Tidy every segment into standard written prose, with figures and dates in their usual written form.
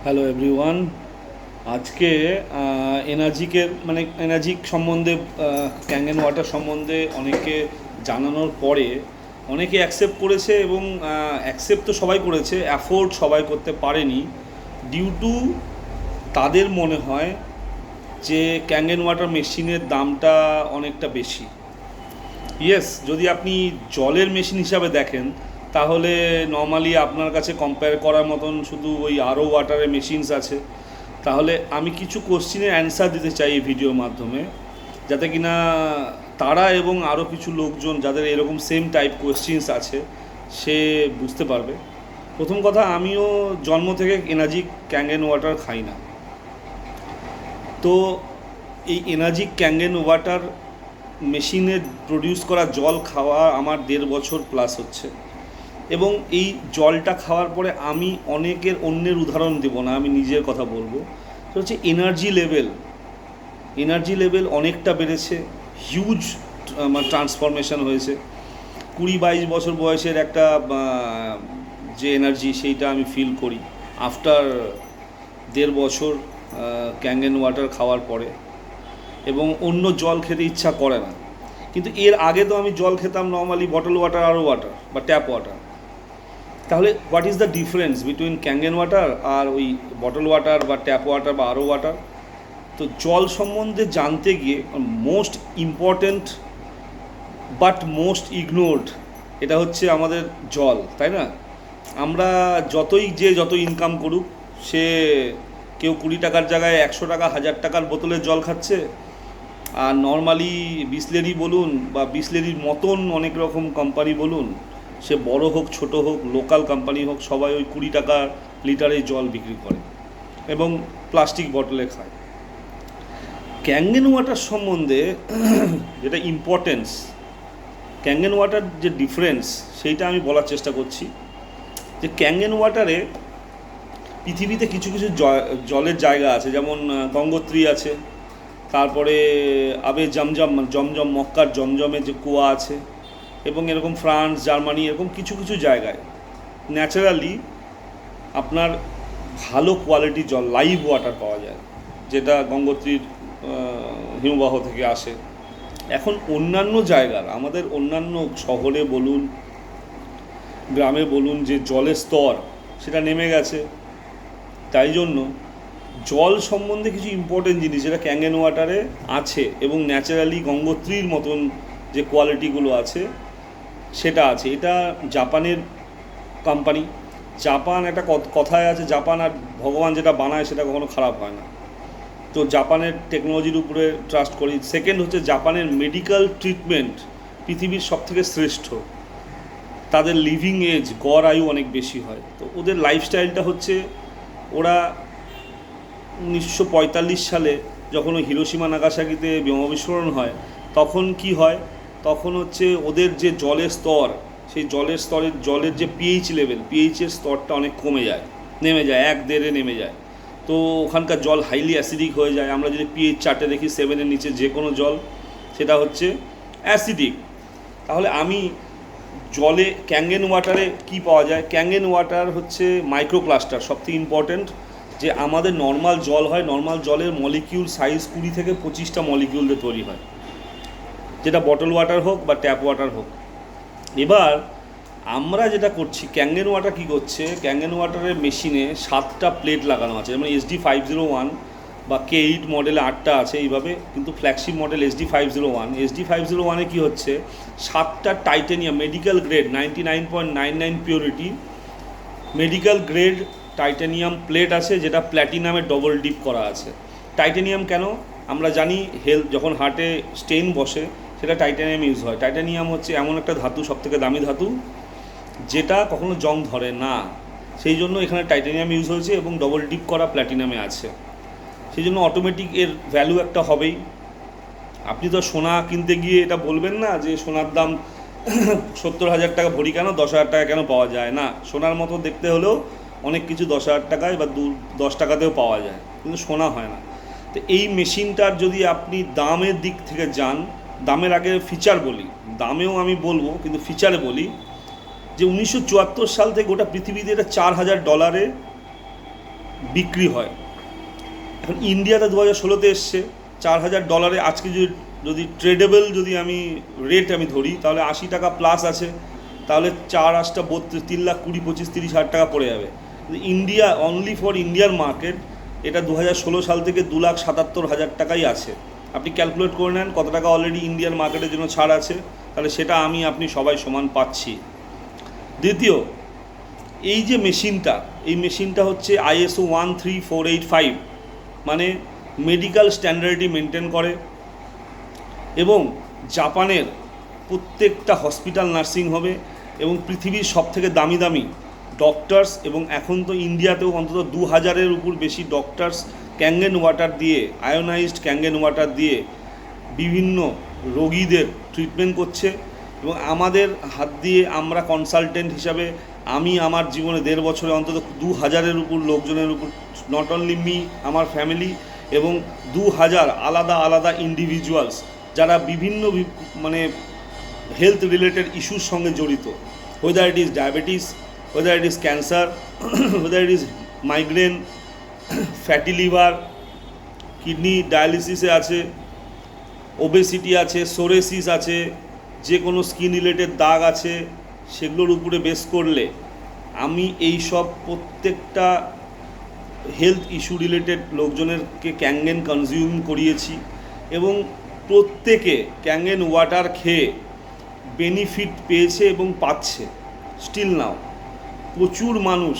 Hello everyone. আজকে energetic সম্বন্ধে ক্যাঙ্গেন water সম্বন্ধে অনেকে জানানোর পরে অনেকে অ্যাকসেপ্ট করেছে এবং অ্যাকসেপ্ট তো সবাই করেছে, অ্যাফোর্ড সবাই করতে পারেনি ডিউ টু তাদের মনে হয় যে ক্যাঙ্গেন ওয়াটার মেশিনের দামটা অনেকটা বেশি। ইয়েস, যদি আপনি জলের মেশিন হিসাবে দেখেন তাহলে নর্মালি আপনার কাছে কম্পেয়ার করার মতন শুধু ওই আরও ওয়াটারের মেশিনস আছে। তাহলে আমি কিছু কোশ্চিনের অ্যান্সার দিতে চাই এই ভিডিওর মাধ্যমে, যাতে কিনা তারা এবং আরও কিছু লোকজন যাদের এরকম সেম টাইপ কোশ্চিনস আছে সে বুঝতে পারবে। প্রথম কথা, আমিও জন্ম থেকে এনার্জিক ক্যাঙ্গেন ওয়াটার খাই না। তো এই এনার্জিক ক্যাঙ্গেন ওয়াটার মেশিনে প্রডিউস করা জল খাওয়া আমার 1.5 বছর প্লাস হচ্ছে, এবং এই জলটা খাওয়ার পরে আমি অন্যের উদাহরণ দেব না, আমি নিজের কথা বলবো। তো হচ্ছে এনার্জি লেভেল অনেকটা বেড়েছে, হিউজ ট্রান্সফরমেশন হয়েছে। 20-22 বছর বয়সের একটা যে এনার্জি সেইটা আমি ফিল করি আফটার 1.5 বছর ক্যাঙ্গেন ওয়াটার খাওয়ার পরে, এবং অন্য জল খেতে ইচ্ছা করে না। কিন্তু এর আগে তো আমি জল খেতাম normally bottle water, RO water বা ট্যাপ ওয়াটার। তাহলে what is the difference between Kangen water আর ওই বটল ওয়াটার বা ট্যাপ ওয়াটার বা আরও ওয়াটার? তো জল সম্বন্ধে জানতে গিয়ে most important but most ignored এটা হচ্ছে আমাদের জল, তাই না? আমরা যত ইনকাম করুক, সে কেউ 20 টাকার জায়গায় 100 টাকা 1000 টাকার বোতলের জল খাচ্ছে, আর নর্মালি বিসলেরি বলুন বা বিসলেরির মতন অনেক রকম কোম্পানি বলুন, সে বড় হোক ছোট হোক লোকাল কোম্পানি হোক, সবাই ওই 20 টাকা লিটারে জল বিক্রি করে এবং প্লাস্টিক বটলে খায়। ক্যাঙ্গেন ওয়াটার সম্বন্ধে যেটা ইম্পর্টেন্স, ক্যাঙ্গেন ওয়াটার যে ডিফারেন্স সেইটা আমি বলার চেষ্টা করছি। যে ক্যাঙ্গেন ওয়াটারে পৃথিবীতে কিছু কিছু জলের জায়গা আছে, যেমন গঙ্গোত্রী আছে, তারপরে আবে জমজম মক্কার জমজমে যে কুয়া আছে, এবং এরকম ফ্রান্স জার্মানি এরকম কিছু কিছু জায়গায় ন্যাচারালি আপনার ভালো কোয়ালিটির জল লাইভ ওয়াটার পাওয়া যায়, যেটা গঙ্গোত্রীর হিমবাহ থেকে আসে। এখন অন্যান্য জায়গার, আমাদের অন্যান্য শহরে বলুন গ্রামে বলুন, যে জলের স্তর সেটা নেমে গেছে। তাই জন্য জল সম্বন্ধে কিছু ইম্পর্টেন্ট জিনিস যেটা ক্যাঙ্গেন ওয়াটারে আছে, এবং ন্যাচারালি গঙ্গোত্রীর মতন যে কোয়ালিটিগুলো আছে সেটা আছে। এটা জাপানের কোম্পানি। জাপান, একটা কথায় আছে, জাপান আর ভগবান যেটা বানায় সেটা কখনো খারাপ হয় না। তো জাপানের টেকনোলজির উপরে ট্রাস্ট করি। সেকেন্ড হচ্ছে জাপানের মেডিকেল ট্রিটমেন্ট পৃথিবীর সবথেকে শ্রেষ্ঠ। তাদের লিভিং এজ, গড় আয়ু অনেক বেশি হয়। তো ওদের লাইফস্টাইলটা হচ্ছে, ওরা 1945 সালে যখন ওই হিরোশিমা নাগাসাকিতে বোমা বিস্ফোরণ হয়, তখন কি হয়, তখন হচ্ছে ওদের যে জলের স্তর, সেই জলের যে পিএইচের স্তরটা অনেক নেমে যায় 1-1.5 নেমে যায়। তো ওখানকার জল হাইলি অ্যাসিডিক হয়ে যায়। আমরা যদি পিএইচ চার্টে দেখি 7-এর নিচে যে কোনো জল সেটা হচ্ছে অ্যাসিডিক। তাহলে আমি জলে ক্যাঙ্গেন ওয়াটারে কি পাওয়া যায়? ক্যাঙ্গেন ওয়াটার হচ্ছে মাইক্রোক্লাস্টার, সবথেকে ইম্পর্ট্যান্ট। যে আমাদের নর্মাল জল হয়, নর্মাল জলের মলিকিউল সাইজ 20 থেকে 25টা মলিকিউল দিয়ে তৈরি হয়, যেটা বটল ওয়াটার হোক বা ট্যাপ ওয়াটার হোক। এবার আমরা যেটা করছি, ক্যাঙ্গেন ওয়াটার কী করছে, ক্যাঙ্গেন ওয়াটারের মেশিনে 7টা প্লেট লাগানো আছে, যেমন SD501 বা K8 মডেলে 8টা আছে এইভাবে, কিন্তু ফ্ল্যাগশিপ মডেল SD501 কী হচ্ছে, 7টা titanium medical grade 99.99 purity medical grade titanium plate আছে, যেটা প্ল্যাটিনামে ডবল ডিপ করা আছে। টাইটেনিয়াম কেন? আমরা জানি যখন হার্টে স্টেন বসে সেটা টাইটেনিয়াম ইউজ হয়। টাইটেনিয়াম হচ্ছে এমন একটা ধাতু, সবথেকে দামি ধাতু, যেটা কখনো জং ধরে না। সেই জন্য এখানে টাইটেনিয়াম ইউজ হয়েছে এবং ডবল ডিপ করা প্ল্যাটিনামে আছে। সেই জন্য অটোমেটিক এর ভ্যালু একটা হবেই। আপনি তো সোনা কিনতে গিয়ে এটা বলবেন না যে সোনার দাম 70,000 টাকা ভরি কেন, 10,000 টাকা কেন পাওয়া যায় না। সোনার মতো দেখতে হলেও অনেক কিছু 10,000 টাকায় বা 10 টাকাতেও পাওয়া যায়, কিন্তু সোনা হয় না। তো এই মেশিনটার যদি আপনি দামের দিক থেকে যান, দামের আগে ফিচার বলি, দামেও আমি বলবো কিন্তু ফিচারে বলি, যে 1974 সাল থেকে গোটা পৃথিবীতে এটা $4,000 বিক্রি হয়। এখন ইন্ডিয়াতে 2016-তে এসছে $4,000, আজকে যদি ট্রেডেবল যদি আমি রেট আমি ধরি তাহলে $80 প্লাস আছে, তাহলে 4 × 8 = 3,20,25,30,000 টাকা পড়ে যাবে। ইন্ডিয়া অনলি ফর ইন্ডিয়ার মার্কেট এটা 2016 সাল থেকে 2,77,000 টাকাই আছে। আপনি ক্যালকুলেট করে নেন কত টাকা অলরেডি ইন্ডিয়ান মার্কেটের জন্য ছাড় আছে, তাহলে সেটা আপনি সবাই সমান পাচ্ছি। দ্বিতীয়, এই যে মেশিনটা, এই মেশিনটা হচ্ছে ISO 13485, মানে মেডিকেল স্ট্যান্ডার্ডই মেনটেন করে, এবং জাপানের প্রত্যেকটা হসপিটাল নার্সিং হোমে এবং পৃথিবীর সবথেকে দামি দামি ডক্টরস, এবং এখন তো ইন্ডিয়াতেও অন্তত 2,000-এর উপর বেশি ডক্টরস ক্যাঙ্গেন ওয়াটার দিয়ে, আয়োনাইজড ক্যাঙ্গেন ওয়াটার দিয়ে বিভিন্ন রোগীদের ট্রিটমেন্ট করছে। এবং আমাদের হাত দিয়ে আমরা কনসালটেন্ট হিসাবে আমি আমার জীবনে 1.5 বছরে অন্তত 2,000-এর উপর লোকজনের উপর, নট অনলি মি, আমার ফ্যামিলি, এবং 2,000 আলাদা আলাদা ইন্ডিভিজুয়ালস যারা বিভিন্ন মানে হেলথ রিলেটেড ইস্যুর সঙ্গে জড়িত, whether it is diabetes, whether it is cancer, whether it is migraine, fatty liver, kidney ডায়ালিসিসে আছে, ওবেসিটি আছে, সোরেসিস আছে, যে কোনো স্কিন রিলেটেড দাগ আছে, সেগুলোর উপরে বেস করলে আমি এই সব প্রত্যেকটা হেলথ ইস্যু রিলেটেড লোকজনেরকে ক্যাঙ্গেন কনজিউম করিয়েছি, এবং প্রত্যেকে ক্যাঙ্গেন ওয়াটার খেয়ে বেনিফিট পেয়েছে এবং পাচ্ছে স্টিল নাও। প্রচুর মানুষ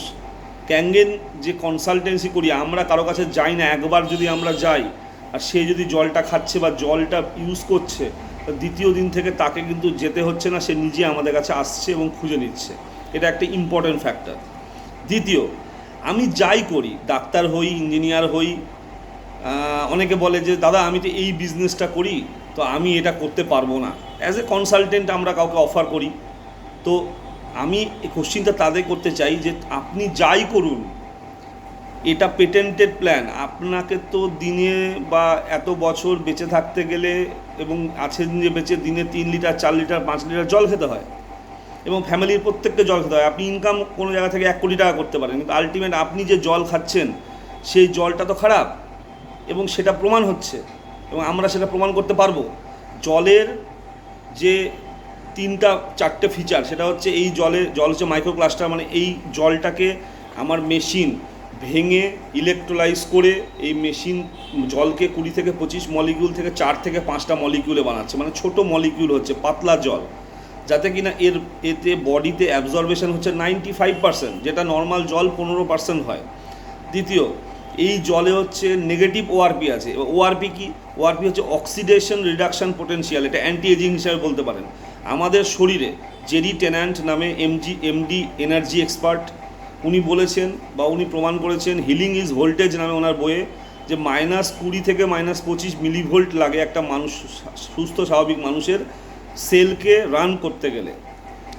ক্যাঙ্গেন যে কনসালটেন্সি করি, আমরা কারো কাছে যাই না, একবার যদি আমরা যাই আর সে যদি জলটা খাচ্ছে বা জলটা ইউজ করছে, দ্বিতীয় দিন থেকে তাকে কিন্তু যেতে হচ্ছে না, সে নিজে আমাদের কাছে আসছে এবং খুঁজে নিচ্ছে। এটা একটা ইম্পর্ট্যান্ট ফ্যাক্টর। দ্বিতীয়, আমি যাই করি, ডাক্তার হই, ইঞ্জিনিয়ার হই, অনেকে বলে যে দাদা আমি তো এই বিজনেসটা করি, তো আমি এটা করতে পারবো না। অ্যাজ এ কনসালটেন্ট আমরা কাউকে অফার করি, তো আমি এই কোশ্চিনটা তাদের করতে চাই যে আপনি যাই করুন, এটা পেটেন্টেড প্ল্যান। আপনাকে তো দিনে বা এত বছর বেঁচে থাকতে গেলে এবং আছেন যে বেঁচে দিনে 3 লিটার 4 লিটার 5 লিটার জল খেতে হয়, এবং ফ্যামিলির প্রত্যেককে জল খেতে হয়। আপনি ইনকাম কোনো জায়গা থেকে 1 কোটি টাকা করতে পারেন, কিন্তু আলটিমেট আপনি যে জল খাচ্ছেন সেই জলটা তো খারাপ, এবং সেটা প্রমাণ হচ্ছে, এবং আমরা সেটা প্রমাণ করতে পারবো। জলের যে 3-4টে ফিচার, সেটা হচ্ছে এই জল হচ্ছে মাইক্রোক্লাস্টার, মানে এই জলটাকে আমার মেশিন ভেঙে ইলেকট্রোলাইজ করে এই মেশিন জলকে 20 থেকে 25 মলিকিউল থেকে 4 থেকে 5টা মলিকিউলে বানাচ্ছে, মানে ছোট মলিকিউল হচ্ছে পাতলা জল, যাতে কিনা এতে বডিতে অ্যাবজর্বেশন হচ্ছে 95%, যেটা নর্মাল জল 15% হয়। দ্বিতীয়, এই জলে হচ্ছে নেগেটিভ ওআরপি আছে। ওআরপি কি? ওআরপি হচ্ছে অক্সিডেশন রিডাকশন পোটেনশিয়াল, এটা অ্যান্টি এজিং হিসাবে বলতে পারেন। আমাদের শরীরে জেরি টেন্যান্ট নামে এমডি এনার্জি এক্সপার্ট, উনি বলেছেন বা উনি প্রমাণ করেছেন, হিলিং ইজ ভোল্টেজ নামে ওনার বইয়ে, যে -20 থেকে -25 মিলিভোল্ট লাগে একটা মানুষ, সুস্থ স্বাভাবিক মানুষের সেলকে রান করতে গেলে।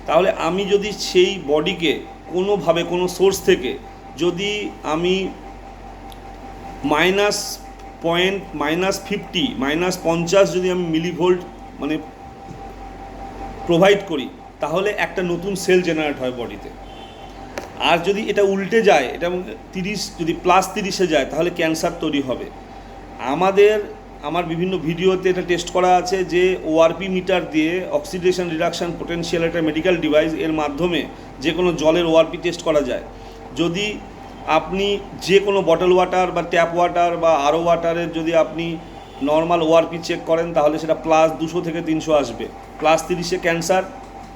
তাহলে আমি যদি সেই বডিকে কোনোভাবে কোনো সোর্স থেকে যদি আমি -50 যদি আমি মিলিভোল্ট মানে প্রোভাইড করি, তাহলে একটা নতুন সেল জেনারেট হয় বডিতে। আর যদি এটা উল্টে যায়, এটা 30 যদি +30-এ যায়, তাহলে ক্যান্সার তৈরি হবে। আমার বিভিন্ন ভিডিওতে এটা টেস্ট করা আছে যে ওআরপি মিটার দিয়ে, অক্সিডেশন রিডাকশন পোটেনশিয়াল, একটা মেডিকেল ডিভাইস, এর মাধ্যমে যে কোনো জলের ওআরপি টেস্ট করা যায়। যদি আপনি যে কোনো বটল ওয়াটার বা ট্যাপ ওয়াটার বা আরও ওয়াটারের যদি আপনি নর্মাল ওআরপি চেক করেন, তাহলে সেটা +200 থেকে 300 আসবে। +30-এ ক্যান্সার,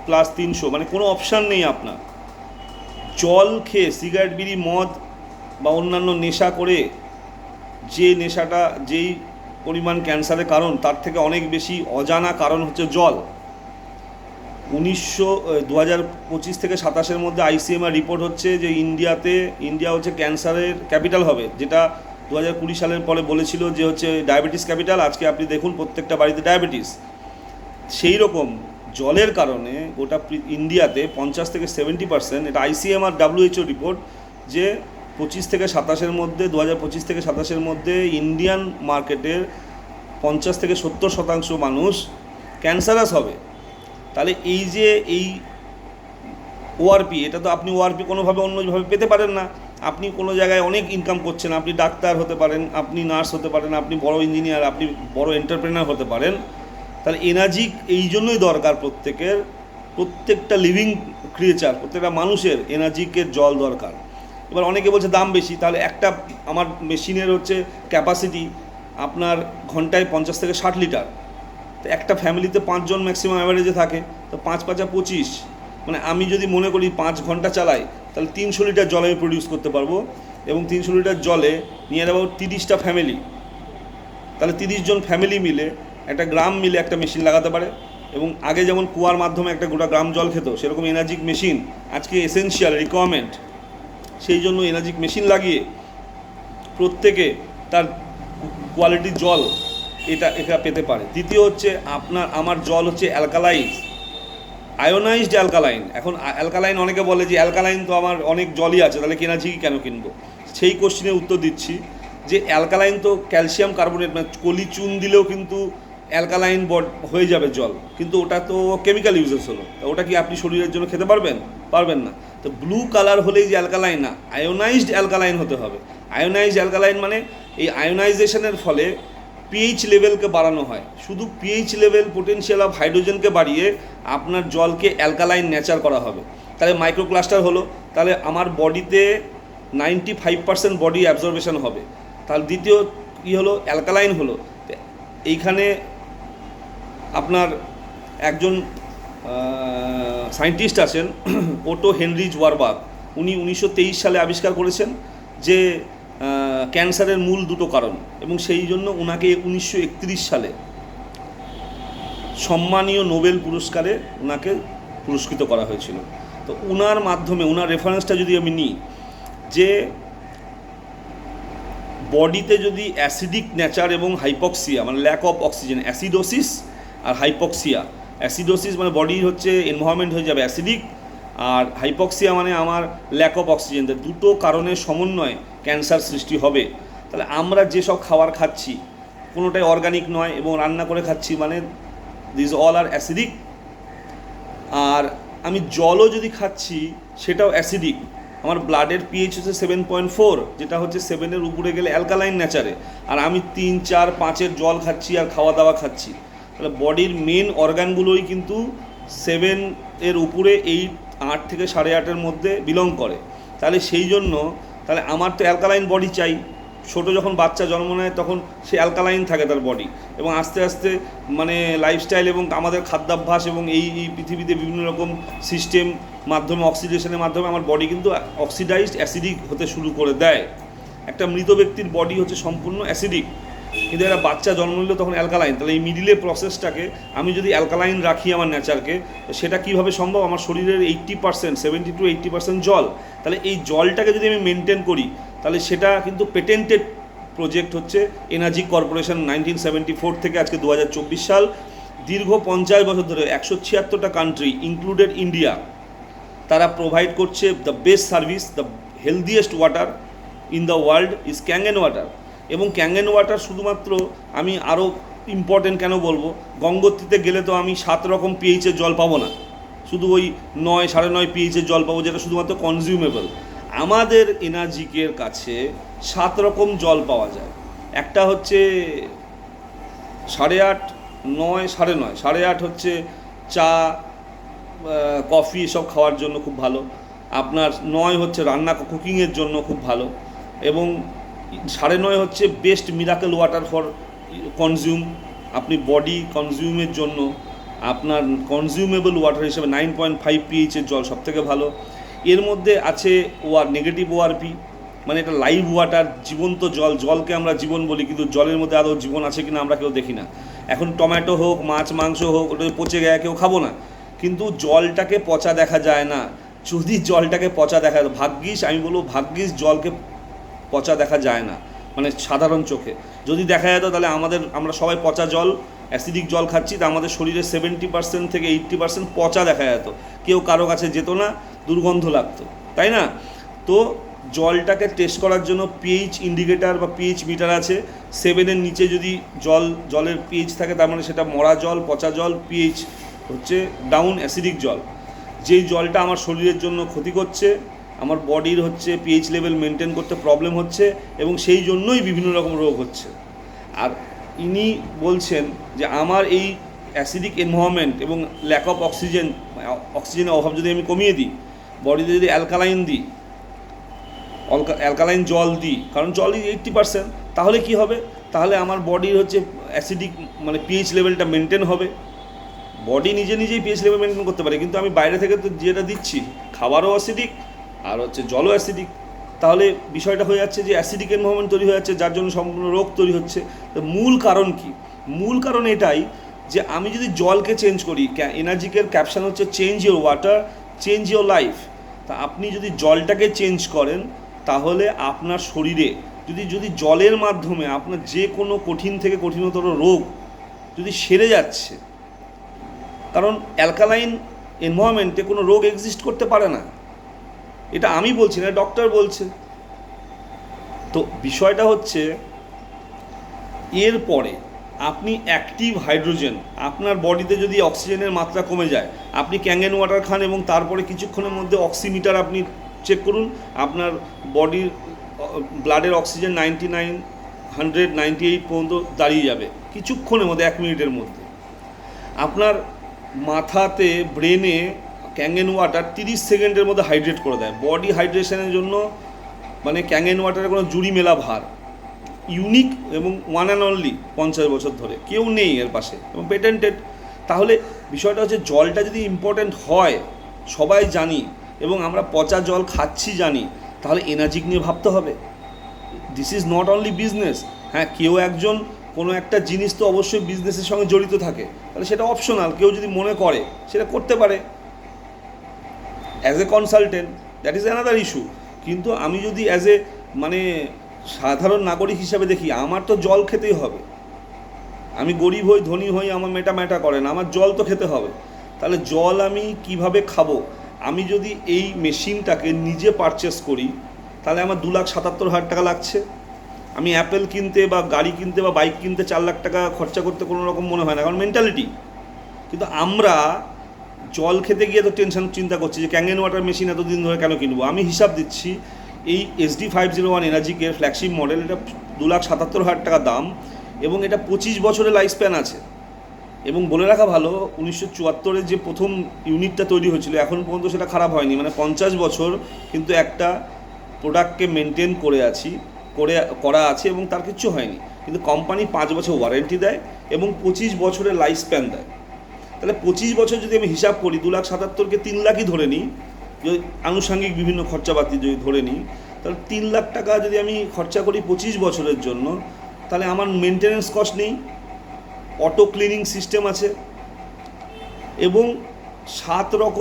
+300, মানে কোনো অপশান নেই আপনার। জল খেয়ে সিগারেট, বিড়ি, মদ বা অন্যান্য নেশা করে যে নেশাটা যেই পরিমাণ ক্যান্সারের কারণ, তার থেকে অনেক বেশি অজানা কারণ হচ্ছে জল। 2025 থেকে 27-এর মধ্যে ICMR রিপোর্ট হচ্ছে যে ইন্ডিয়া হচ্ছে ক্যান্সারের ক্যাপিটাল হবে, যেটা 2020 সালের পরে বলেছিল যে হচ্ছে ডায়াবেটিস ক্যাপিটাল। আজকে আপনি দেখুন প্রত্যেকটা বাড়িতে ডায়াবেটিস। সেই রকম জলের কারণে গোটা ইন্ডিয়াতে 50 থেকে 70%, এটা ICMR WHO রিপোর্ট, যে 25 থেকে 27-এর মধ্যে 2025 থেকে 27-এর মধ্যে ইন্ডিয়ান মার্কেটের 50 থেকে 70% মানুষ ক্যান্সারাস হবে। তাহলে এই ওআরপি, এটা তো আপনি ওআরপি কোনোভাবে অন্যভাবে পেতে পারেন না। আপনি কোনো জায়গায় অনেক ইনকাম করছেন, আপনি ডাক্তার হতে পারেন, আপনি নার্স হতে পারেন, আপনি বড় ইঞ্জিনিয়ার, আপনি বড় এন্টারপ্রেনার হতে পারেন, তাহলে এনার্জি এই জন্যই দরকার প্রত্যেকটা লিভিং ক্রিয়েচার, প্রত্যেকটা মানুষের এনার্জিকে জল দরকার। এবার অনেকে বলছে দাম বেশি, তাহলে একটা আমার মেশিনের হচ্ছে ক্যাপাসিটি আপনার ঘন্টায় 50 থেকে 60 লিটার, তো একটা ফ্যামিলিতে 5 জন ম্যাক্সিমাম অ্যাভারেজে থাকে, তো 5 5 25, মানে আমি যদি মনে করি 5 ঘন্টা চালাই তাহলে 300 লিটার জল আমি প্রডিউস করতে পারবো, এবং 300 লিটার জলে নিয়ার অ্যাবাউট 30টা ফ্যামিলি, তাহলে 30 জন ফ্যামিলি মিলে একটা গ্রাম মিলে একটা মেশিন লাগাতে পারে। এবং আগে যেমন কুয়ার মাধ্যমে একটা গোটা গ্রাম জল খেত, সেরকম এনার্জিক মেশিন আজকে এসেনশিয়াল রিকোয়ারমেন্ট। সেই জন্য এনার্জিক মেশিন লাগিয়ে প্রত্যেকে তার কোয়ালিটির জল এটা পেতে পারে। দ্বিতীয় হচ্ছে আমার জল হচ্ছে অ্যালকালাইজ, আয়োনাইজড অ্যালকালাইন। এখন অ্যালকালাইন অনেকে বলে যে অ্যালকালাইন তো আমার অনেক জলই আছে, তাহলে এনার্জি কেন কিনবো? সেই কোশ্চেনের উত্তর দিচ্ছি যে অ্যালকালাইন তো ক্যালসিয়াম কার্বনেট, মানে কলি চুন দিলেও কিন্তু অ্যালকালাইন হয়ে যাবে জল, কিন্তু ওটা তো কেমিক্যাল ইউজেস হলো, ওটা কি আপনি শরীরের জন্য খেতে পারবেন না। তো ব্লু কালার হলেই যে অ্যালকালাইন না, আয়োনাইজড অ্যালকালাইন হতে হবে। আয়োনাইজড অ্যালকালাইন মানে এই আয়োনাইজেশনের ফলে পিএইচ লেভেলকে বাড়ানো হয়, শুধু পিএইচ লেভেল পোটেনশিয়াল অফ হাইড্রোজেনকে বাড়িয়ে আপনার জলকে অ্যালকালাইন নেচার করা হবে। তাহলে মাইক্রোক্লাস্টার হলো, তাহলে আমার বডিতে 95% বডি অ্যাবজর্বেশন হবে। তাহলে দ্বিতীয় কী হলো, অ্যালকালাইন হলো। এইখানে আপনার একজন সায়েন্টিস্ট আছেন ওটো হেনরিচ ওয়ারবাগ, উনি 1923 সালে আবিষ্কার করেছেন যে ক্যান্সারের মূল দুটো কারণ, এবং সেই জন্য ওনাকে 1931 সালে সম্মানীয় নোবেল পুরস্কারে ওনাকে পুরস্কৃত করা হয়েছিল। তো ওনার মাধ্যমে, ওনার রেফারেন্সটা যদি আমি নিই, যে বডিতে যদি অ্যাসিডিক নেচার এবং হাইপক্সিয়া মানে ল্যাক অফ অক্সিজেন, অ্যাসিডোসিস আর হাইপক্সিয়া, অ্যাসিডোসিস মানে বডির হচ্ছে এনভায়রনমেন্ট হয়ে যাবে অ্যাসিডিক, আর হাইপক্সিয়া মানে আমার ল্যাক অফ অক্সিজেন, দুটো কারণের সমন্বয়ে ক্যান্সার সৃষ্টি হবে। তাহলে আমরা যেসব খাবার খাচ্ছি কোনোটাই অর্গানিক নয় এবং রান্না করে খাচ্ছি, মানে দিস অল আর অ্যাসিডিক। আর আমি জলও যদি খাচ্ছি সেটাও অ্যাসিডিক। আমার ব্লাডের পিএইচ হচ্ছে 7.4, যেটা হচ্ছে 7-এর উপরে গেলে অ্যালকালাইন নেচারে, আর আমি 3 4 5-এর জল খাচ্ছি আর খাওয়া দাওয়া খাচ্ছি। তাহলে বডির মেন অর্গানগুলোই কিন্তু 7-এর উপরে, 8 থেকে 8.5-এর মধ্যে বিলং করে। তাহলে সেই জন্য তাহলে আমার তো অ্যালকালাইন বডি চাই। ছোটো যখন বাচ্চা জন্ম নেয় তখন সে অ্যালকালাইন থাকে তার বডি, এবং আস্তে আস্তে মানে লাইফস্টাইল এবং আমাদের খাদ্যাভ্যাস এবং এই পৃথিবীতে বিভিন্ন রকম সিস্টেম মাধ্যমে, অক্সিডেশনের মাধ্যমে আমার বডি কিন্তু অক্সিডাইজড অ্যাসিডিক হতে শুরু করে দেয়। একটা মৃত ব্যক্তির বডি হচ্ছে সম্পূর্ণ অ্যাসিডিক, কিন্তু একটা বাচ্চা জন্ম নিলে তখন অ্যালকালাইন। তাহলে এই মিডিলের প্রসেসটাকে আমি যদি অ্যালকালাইন রাখি আমার নেচারকে, সেটা কীভাবে সম্ভব? আমার শরীরের 80%, 70 to 80% জল। তাহলে এই জলটাকে যদি আমি মেনটেন করি, তাহলে সেটা কিন্তু পেটেন্টেড প্রজেক্ট হচ্ছে এনার্জি কর্পোরেশন 1974 থেকে আজকে 2024 সাল, দীর্ঘ 50 বছর ধরে 176টা কান্ট্রি ইনক্লুডেড ইন্ডিয়া, তারা প্রোভাইড করছে the best service, the healthiest water in the world is Kangen water. এবং ক্যাঙ্গেন ওয়াটার শুধুমাত্র, আমি আরও ইম্পর্টেন্ট কেন বলবো, গঙ্গোত্রীতে গেলে তো আমি 7 রকম পিএইচের জল পাবো না, শুধু ওই 9 9.5 পিএইচের জল পাবো, যেটা শুধুমাত্র কনজিউমেবল। আমাদের এনার্জিকের কাছে 7 রকম জল পাওয়া যায়। একটা হচ্ছে 8.5, 9, 9.5, 8.5 হচ্ছে চা, কফি এসব খাওয়ার জন্য খুব ভালো। আপনার 9 হচ্ছে রান্না কুকিংয়ের জন্য খুব ভালো, এবং 9.5 হচ্ছে best miracle water for consume, আপনি বডি কনজিউমের জন্য আপনার কনজিউমেবল ওয়াটার হিসেবে 9.5 পিএইচের জল সবথেকে ভালো। এর মধ্যে আছে নেগেটিভ ওআরপি, মানে এটা লাইভ ওয়াটার, জীবন্ত জল। জলকে আমরা জীবন বলি, কিন্তু জলের মধ্যে আদৌ জীবন আছে কিনা আমরা কেউ দেখি না। এখন টমেটো হোক, মাছ মাংস হোক, ওটা পচে গেলে কেউ খাবো না, কিন্তু জলটাকে পচা দেখা যায় না। যদি জলটাকে পচা দেখা যায়, ভাগ্যিস, আমি বলবো ভাগ্যিস জলকে পচা দেখা যায় না, মানে সাধারণ চোখে যদি দেখা যেত, তাহলে আমরা সবাই পচা জল, অ্যাসিডিক জল খাচ্ছি, তা আমাদের শরীরে 70% থেকে 80% পচা দেখা যেত, কেউ কারো কাছে যেত না, দুর্গন্ধ লাগতো, তাই না? তো জলটাকে টেস্ট করার জন্য পিএইচ ইন্ডিকেটার বা পিএইচ মিটার আছে। 7-এর নিচে যদি জলের পিএইচ থাকে, তার মানে সেটা মরা জল, পচা জল। পিএইচ হচ্ছে ডাউন, অ্যাসিডিক জল। যেই জলটা আমার শরীরের জন্য ক্ষতি করছে, আমার বডির হচ্ছে পিএইচ লেভেল মেনটেন করতে প্রবলেম হচ্ছে এবং সেই জন্যই বিভিন্ন রকম রোগ হচ্ছে। আর ইনি বলছেন যে আমার এই অ্যাসিডিক এনভায়রনমেন্ট এবং ল্যাক অফ অক্সিজেনের অভাব যদি আমি কমিয়ে দিই, বডিতে যদি অ্যালকালাইন দিই, অ্যালকালাইন জল দিই, কারণ জলই 80%, তাহলে কি হবে? তাহলে আমার বডির হচ্ছে অ্যাসিডিক মানে পিএইচ লেভেলটা মেনটেন হবে। বডি নিজেই পিএইচ লেভেল মেনটেন করতে পারে, কিন্তু আমি বাইরে থেকে তো যেটা দিচ্ছি খাবারও অ্যাসিডিক আর হচ্ছে জলও অ্যাসিডিক, তাহলে বিষয়টা হয়ে যাচ্ছে যে অ্যাসিডিক এনভায়রনমেন্ট তৈরি হয়ে যাচ্ছে, যার জন্য সম্পূর্ণ রোগ তৈরি হচ্ছে। তো মূল কারণ কি? মূল কারণ এটাই যে আমি যদি জলকে চেঞ্জ করি, এনার্জিকের ক্যাপশন হচ্ছে change your water, change your life. তা আপনি যদি জলটাকে চেঞ্জ করেন, তাহলে আপনার শরীরে যদি জলের মাধ্যমে আপনার যে কোনো কঠিন থেকে কঠিনতর রোগ যদি সেরে যাচ্ছে, কারণ অ্যালকালাইন এনভায়রনমেন্টে কোনো রোগ এক্সিস্ট করতে পারে না, এটা আমি বলছি না, ডক্টর বলছে। তো বিষয়টা হচ্ছে এরপরে আপনি অ্যাক্টিভ হাইড্রোজেন, আপনার বডিতে যদি অক্সিজেনের মাত্রা কমে যায়, আপনি ক্যাঙ্গেন ওয়াটার খান এবং তারপরে কিছুক্ষণের মধ্যে অক্সিমিটার আপনি চেক করুন, আপনার বডির ব্লাডের অক্সিজেন 99, 100, 98 পর্যন্ত দাঁড়িয়ে যাবে কিছুক্ষণের মধ্যে, 1 মিনিটের মধ্যে। আপনার মাথাতে ব্রেনে ক্যাঙ্গেন ওয়াটার 30 সেকেন্ডের মধ্যে হাইড্রেট করে দেয়। বডি হাইড্রেশনের জন্য মানে ক্যাঙ্গেন ওয়াটারের কোনো জুড়ি মেলা ভার, ইউনিক এবং ওয়ান অ্যান্ড অনলি, 50 বছর ধরে কেউ নেই এর পাশে এবং পেটেন্টেড। তাহলে বিষয়টা হচ্ছে জলটা যদি ইম্পর্ট্যান্ট হয়, সবাই জানি এবং আমরা পচা জল খাচ্ছি জানি, তাহলে এনার্জি নিয়ে ভাবতে হবে। This is not only business. হ্যাঁ, কেউ একজন কোনো একটা জিনিস তো অবশ্যই বিজনেসের সঙ্গে জড়িত থাকে, তাহলে সেটা অপশনাল, কেউ যদি মনে করে সেটা করতে পারে as a consultant, that is another issue. কিন্তু আমি যদি অ্যাজ এ মানে সাধারণ নাগরিক হিসাবে দেখি, আমার তো জল খেতেই হবে। আমি গরিব হই ধনী হই আমার ম্যাটার করে না, আমার জল তো খেতে হবে। তাহলে জল আমি কিভাবে খাবো? আমি যদি এই মেশিনটাকে নিজে পারচেস করি, তাহলে আমার 2,77,000 টাকা লাগছে। আমি অ্যাপেল কিনতে বা গাড়ি কিনতে বা বাইক কিনতে 4 লাখ টাকা খরচা করতে কোনো রকম মনে হয় না, কারণ মেন্টালিটি। কিন্তু আমরা জল খেতে গিয়ে তো চিন্তা করছি যে ক্যাঙ্গেন ওয়াটার মেশিন এতদিন ধরে কেন কিনবো। আমি হিসাব দিচ্ছি, এই SD501 এনার্জিকের ফ্ল্যাগশিপ মডেল, এটা 2,77,000 টাকা দাম এবং এটা 25 বছরের লাইফ স্প্যান আছে। এবং বলে রাখা ভালো, 1974-এ যে প্রথম ইউনিটটা তৈরি হয়েছিল এখন পর্যন্ত সেটা খারাপ হয়নি, মানে 50 বছর কিন্তু একটা প্রোডাক্টকে মেনটেন করা আছে এবং তার কিচ্ছু হয়নি। কিন্তু কোম্পানি 5 বছর ওয়ারেন্টি দেয় এবং 25 বছরের লাইফ স্প্যান দেয়। তাহলে 25 বছর যদি আমি হিসাব করি, 2,77,000-কে 3 লাখই ধরে নিই, যদি আনুষঙ্গিক বিভিন্ন খরচাপাতি যদি ধরে নিই, তাহলে 3 লাখ টাকা যদি আমি খরচা করি 25 বছরের জন্য, তাহলে আমার মেনটেনেন্স কস্ট নেই, অটো ক্লিনিং সিস্টেম আছে এবং 7 রকম